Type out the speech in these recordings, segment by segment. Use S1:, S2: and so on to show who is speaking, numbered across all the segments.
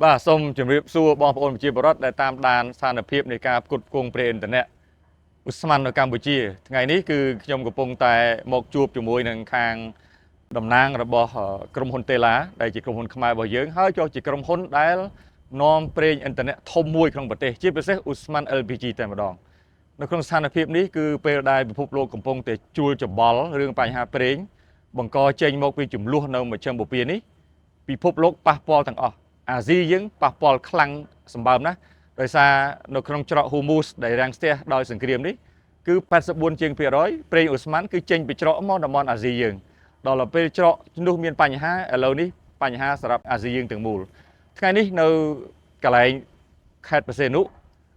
S1: បាទសូមជម្រាបសួរបងប្អូនប្រជាពលរដ្ឋដែលតាមដានស្ថានភាពនៃការផ្គត់ផ្គង់ប្រេងឥន្ធនៈឧស្ម័ននៅកម្ពុជាថ្ងៃនេះគឺខ្ញុំកំពុងតែមកជួបជាមួយនឹងខាងតំណាងរបស់ក្រុមហ៊ុនតេឡាដែលជាក្រុមហ៊ុនខ្មែររបស់យើងហើយក៏ជាក្រុមហ៊ុនដែលនាំប្រេងឥន្ធនៈធំមួយក្នុងប្រទេសជាពិសេសឧស្ម័ន LPG តែម្ដងនៅក្នុងស្ថានភាពនេះគឺពេលដែលពិភពលោកកំពុងតែជួលច្បល់រឿងបញ្ហាប្រេងបង្កចេញមកពីចំនួននៅមជ្ឈមបូព៌ានេះពិភពលោកប៉ះពាល់ទាំងអស់អាស៊ីយើងប៉ះពាល់ខ្លាំងសម្បើមណាស់ដោយសារនៅក្នុងច្រក Hormuz ដែលរាំងស្ទះដោយសង្គ្រាមនេះគឺ84%ប្រេងអូស្ម័នគឺចេញពីច្រកមកតំបន់អាស៊ីយើងដល់ពេលច្រកនោះមានបញ្ហាឥឡូវនេះបញ្ហាសម្រាប់អាស៊ីយើងទាំងមូលថ្ងៃនេះនៅកន្លែងខេត្តបរសេនុ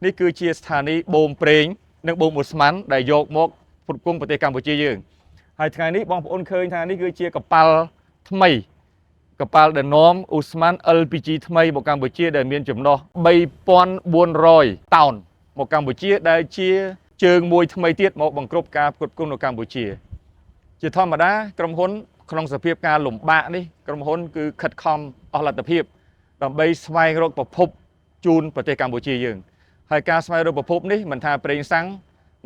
S1: នេះគឺជាស្ថានីយ៍បូមប្រេងនិងបូមអូស្ម័នដែលយកមកផ្គត់ផ្គង់ប្រទេសកម្ពុជាយើងហើយថ្ងៃនេះបងប្អូនឃើញថានេះគឺជាកប៉ាល់ថ្មីកប៉ាល់ដែលនាំអូស្ម័ន LPG ថ្មីមកកម្ពុជាដែលមានចំណុះ3400តោនមកកម្ពុជាដែលជាជើងមួយថ្មីទៀតមកបង្ក្រប់ការផ្គត់ផ្គង់នៅកម្ពុជាជាធម្មតាក្រុមហ៊ុនក្នុងសភាពការលំបាកនេះក្រុមហ៊ុនគឺខិតខំអស់លទ្ធភាពដើម្បីស្វែងរកប្រភពជូនប្រទេសកម្ពុជាយើងហើយការស្វែងរកប្រភពនេះមិនថាប្រេងសាំង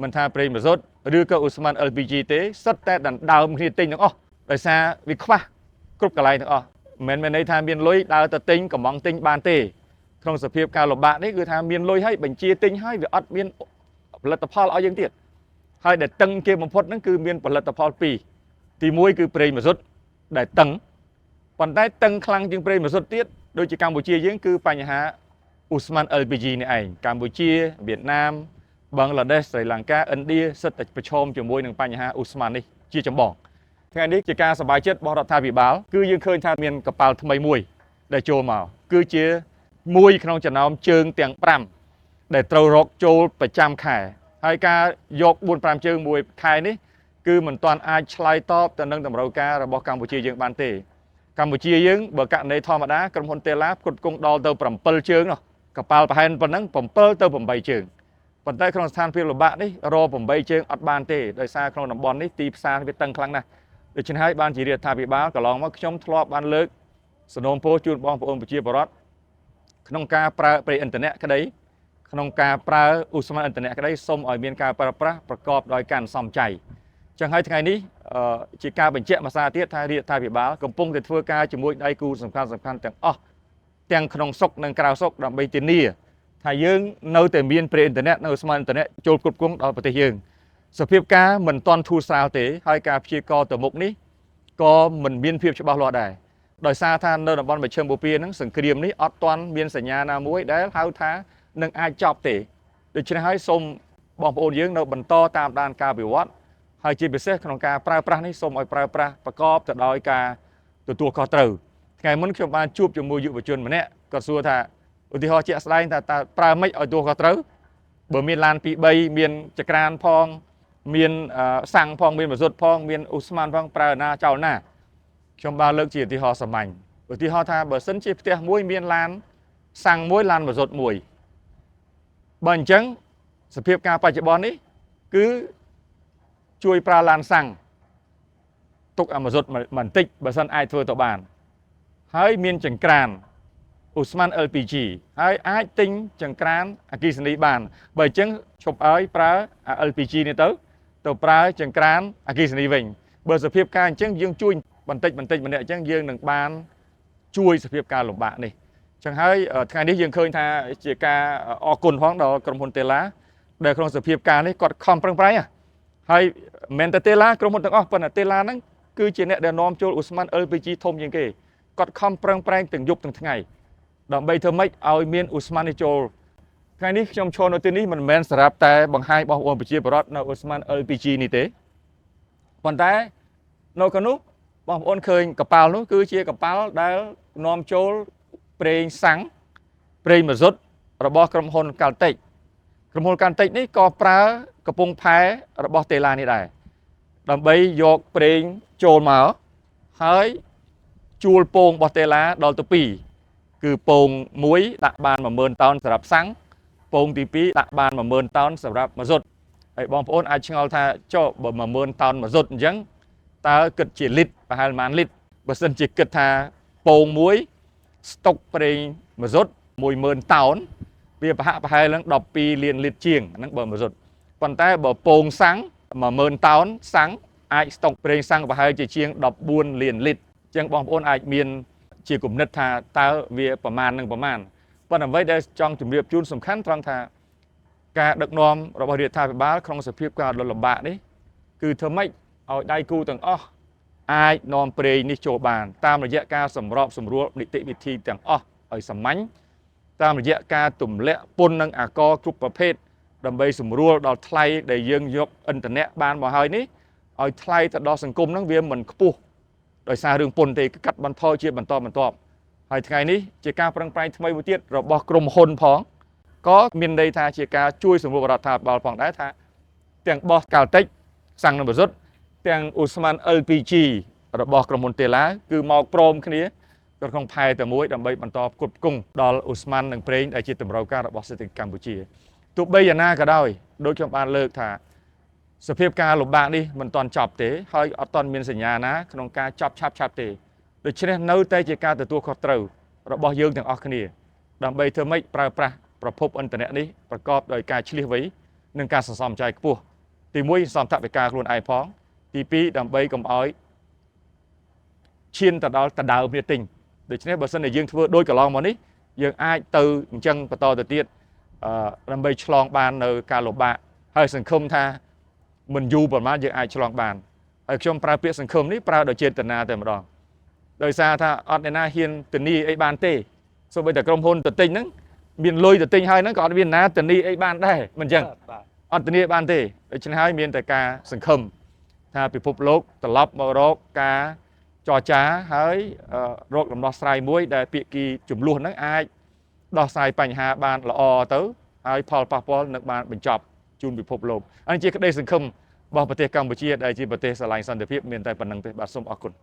S1: មិនថាប្រេងម៉ាស៊ូតឬក៏អូស្ម័ន LPG ទេសុទ្ធតែដណ្ដើមគ្នាទិញទាំងអស់ដោយសារវាខ្វះគ្រប់កន្លែងទាំងអស់មិនមែនន័យថាមានលុយដើរទៅទិញកំងទិញបានទេក្នុងសភាពការលំបាកនេះគឺថាមានលុយហើយបញ្ជាទិញហើយវាអត់មានផលិតផលឲ្យយើងទៀតហើយដែលតឹងគេបំផុតហ្នឹងគឺមានផលិតផលពីរទី1គឺប្រេងម៉ាស៊ូតដែលតឹងប៉ុន្តែតឹងខ្លាំងជាងប្រេងម៉ាស៊ូតទៀតដូចជាកម្ពុជាយើងគឺបញ្ហាអូស្ម័ន LPG នេះឯងកម្ពុជាវៀតណាមបង់ក្លាដេសស្រីលង្កាឥណ្ឌាសិតតែប្រឈមជាមួយនឹងបញ្ហាអូស្ម័ននេះជាចម្បងថ្ងៃនេះជាការសប្បាយចិត្តរបស់រដ្ឋាភិបាលគឺយើងឃើញថាមានកប៉ាល់ថ្មីមួយដែលចូលមកគឺជាមួយក្នុងចំណោមជើងទាំង5ដែលត្រូវរកចូលប្រចាំខែហើយការយក 4-5 ជើងមួយខែនេះគឺមិនទាន់អាចឆ្លើយតបទៅនឹងតម្រូវការរបស់កម្ពុជាយើងបានទេកម្ពុជាយើងបើករណីធម្មតាក្រុមហ៊ុនតេឡាផ្គត់ផ្គង់ដល់ទៅ7ជើងនោះកប៉ាល់ប្រហែលប៉ុណ្ណឹង7ទៅ8ជើងប៉ុន្តែក្នុងស្ថានភាពលំបាកនេះរ8ជើងអត់បានទេដោយសារក្នុងតំបន់នេះទីផ្សារវាតឹងខ្លាំងណាស់ដូច្នេះហើយបានជារដ្ឋាភិបាលកន្លងមកខ្ញុំធ្លាប់បានលើកសំណូមពរជូនបងប្អូនប្រជាពលរដ្ឋក្នុងការប្រើប្រេងឥន្ធនៈក្តីក្នុងការប្រើឧស្ម័នឥន្ធនៈក្តីសូមឲ្យមានការប្រើប្រាស់ប្រកបដោយការសមចៃចឹងហើយថ្ងៃនេះជាការបញ្ជាក់មួយសារទៀតថារដ្ឋាភិបាលកំពុងតែធ្វើការជាមួយដៃគូសំខាន់ទាំងអស់ទាំងក្នុងស្រុកនិងក្រៅស្រុកដើម្បីធានាថាយើងនៅតែមានប្រេងឥន្ធនៈនៅឧស្ម័នឥន្ធនៈចូលផ្គត់ផ្គង់ដល់ប្រទេសយើងសភាពការមិនទាន់ធូរស្រាលទេហើយការព្យាករណ៍ទៅមុខនេះក៏មិនមានភាពច្បាស់លាស់ដែរដោយសារថានៅតំបន់មជ្ឈមបូព៌ាហ្នឹងសង្គ្រាមនេះអត់ទាន់មានសញ្ញាណាមួយដែលហៅថានឹងអាចចប់ទេដូច្នេះហើយសូមបងប្អូនយើងនៅបន្តតាមដានការវិវត្តហើយជាពិសេសក្នុងការប្រើប្រាស់នេះសូមឲ្យប្រើប្រាស់ប្រកបទៅដោយការទទួលខុសត្រូវថ្ងៃមុនខ្ញុំបានជួបជាមួយយុវជនម្នាក់គាត់សួរថាឧទាហរណ៍ជាក់ស្ដែងថាតើប្រើម៉េចឲ្យទទួលខុសត្រូវបើមានឡាន2 3មានចក្រានផងមានសាំងផងមានម៉ាស៊ូតផងមានអូស្ម័នផងប្រើណាចោលណាខ្ញុំបានលើកជាឧទាហរណ៍សាមញ្ញឧទាហរណ៍ថាបើសិនជាផ្ទះមួយមានឡានសាំងមួយឡានម៉ាស៊ូតមួយបើអញ្ចឹងសភាពការបច្ចុប្បន្ននេះគឺជួយប្រើឡានសាំងទុកអាម៉ាស៊ូតបន្តិចបើសិនអាចធ្វើទៅបានហើយមានចង្ក្រានអូស្ម័ន LPG ហើយអាចទិញចង្ក្រានអគ្គិសនីបានបើអញ្ចឹងឈប់ឲ្យប្រើ LPG នេះទៅប្រើចង្ក្រានអគ្គិសនីវិញបើសភាពការអញ្ចឹងយើងជួយបន្តិចម្នាក់អញ្ចឹងយើងនឹងបានជួយសភាពការលំបាកនេះអញ្ចឹងហើយថ្ងៃនេះយើងឃើញថាជាការអរគុណផងដល់ក្រុមហ៊ុនតេឡាដែលក្នុងសភាពការនេះគាត់ខំប្រឹងប្រែងហើយមិនមែនតែតេឡាក្រុមហ៊ុនទាំងអស់ប៉ុន្តែតេឡាហ្នឹងគឺជាអ្នកដែលនាំចូលអូស្ម័ន LPG ធំជាងគេគាត់ខំប្រឹងប្រែងទាំងយប់ទាំងថ្ងៃដើម្បីធ្វើម៉េចឲ្យមានអូស្ម័ននេះចូលថ្ងៃនេះខ្ញុំឈរនៅទីនេះមិនមែនសម្រាប់តែបង្ហាញបងប្អូនប្រជាពលរដ្ឋនៅអូស្ម័ន LPG នេះទេប៉ុន្តែនៅខាងនោះបងប្អូនឃើញកប៉ាល់នោះគឺជាកប៉ាល់ដែលនាំចូលប្រេងសាំងប្រេងម៉ាស៊ូតរបស់ក្រុមហ៊ុន Caltex ក្រុមហ៊ុន Caltex នេះក៏ប្រើកំពង់ផែរបស់តេឡានេះដែរដើម្បីយកប្រេងចូលមកហើយជួលពងរបស់តេឡាដល់ទៅ2គឺពង1ដាក់បាន10000តោនសម្រាប់សាំងពងទី2ដាក់បាន10000តោនសម្រាប់ម៉ាស៊ូតហើយបងប្អូនអាចឆ្ងល់ថាចុះបើ10000តោនម៉ាស៊ូតអញ្ចឹងតើគិតជាលីត្រប្រហែលប៉ុន្មានលីត្របើសិនជាគិតថាពង1ស្តុកប្រេង mà rút mùi mơn tàu vì hạ phải lần đọc pi liền liệt chiêng nó bờ mà rút còn tay bờ pông sáng mà mơn tàu sáng ai stop preng sáng và hai chỉ chiêng đọc buôn liền liệt chẳng bong ôn ai miền chỉ cùng nứt thà tao vìประมาณ nâng ประมาณ วันนั้นไว้ได้จองจุดเรียบจูนสำคัญตรังท่าการดักนอมเราบริเวณท่าไปบ้านครองสภาพการลดลำบากนี่คือเธอไม่เอาได้กูต่างอ้อไอ้นอมเปรย์นิโจบานตามระยะการสำรอบสำรวจนิติวิธีต่างอ้อไอ้สมัญตามระยะการตุ่มเละปนนังอากอทุกประเภทดำไปสำรวจดอทไลได้ยังยกอินเทอร์เน็ตบ้านมาให้นี้ไอ้ไทยแต่ดอสังคมนั่งเวียนเหมือนปุ๊โดยสาเรื่องปนตีกัดบรรทอยเชียบรรทอบรรทอบhai ngày ní chỉ ca prang prai thay một tiết rồi bỏ crom hồn phóng có miền đây tha chỉ ca chui xuống bộ thả bảo phóng đá tha tiếng bỏ cào tách sang nó rút tiếng Usman LPG rồi bỏ crom hồn tê lá cứ màu prom cái ní còn không thay từ muối đầm bay bắn to cột cung đò Usman đằng prai đại chỉ tầm rau ca rồi bỏ sang Campuchia tụ bây giờ na cả đôi đôi trong ban lơ thảสภาพการหลบบ้านนี่มันตอนจับเตะให้ตอนมีสัญญานะขนมการจับเตะโดยเฉพาะเนื้อเตะจากการตัวคอตรูเราบอกยืงถึงออกนี่ดังใบเธอไม่ประพบอินเทอร์เน็ตนี้ประกอบโดยการเฉลี่ยไว้หนึ่งการสอมใจกู้ตีมุ้ยสอมทับไปการครูนไอพ้องตีปีดังใบกำอ้อยเชียนแต่ดาวมีติงโดยเฉพาะบริษัทในยืงทั่วโดยกับลองมานี้ยืงไอตือจังประตอตัวเตี้ยดังใบฉลองบานในการหลบบ้าให้สังคมท่ามันอยู่ประมาณยืงไอฉลองบานไอชมปลาเปียสังคมนี้ปลาโดยเจตนาแต่มาดองโดยซาถ้าออดในหน้าเฮียนตัวนี้ไอ้บ้านเต้ส่วนไปแต่กรมพลตัวติงนั้นมีนลอยตัวติงให้นั้นก็ออดเวียนน้าตัวนี้ไอ้บ้านได้มันจังออดตัวนี้บ้านเต้โดยเฉพาะมีนแต่กาสังคมถ้าไปพบโลกตลบมาโรคกาจอจ้าให้โรคลำดอสไตร์มุ้ยได้ปีกีจุ่มล้วนนั้นไอ้ดอสไตร์ปัญหาบ้านละอเต้ไอ้พอลปะพอลนักบ้านเป็นจอบจุ่มไปพบโลกอันนี้ก็ได้สังคมบอกประเทศกัมพูชีได้จีประเทศสลายสันติภาพมีนแต่ปนังแต่บาสมอกุล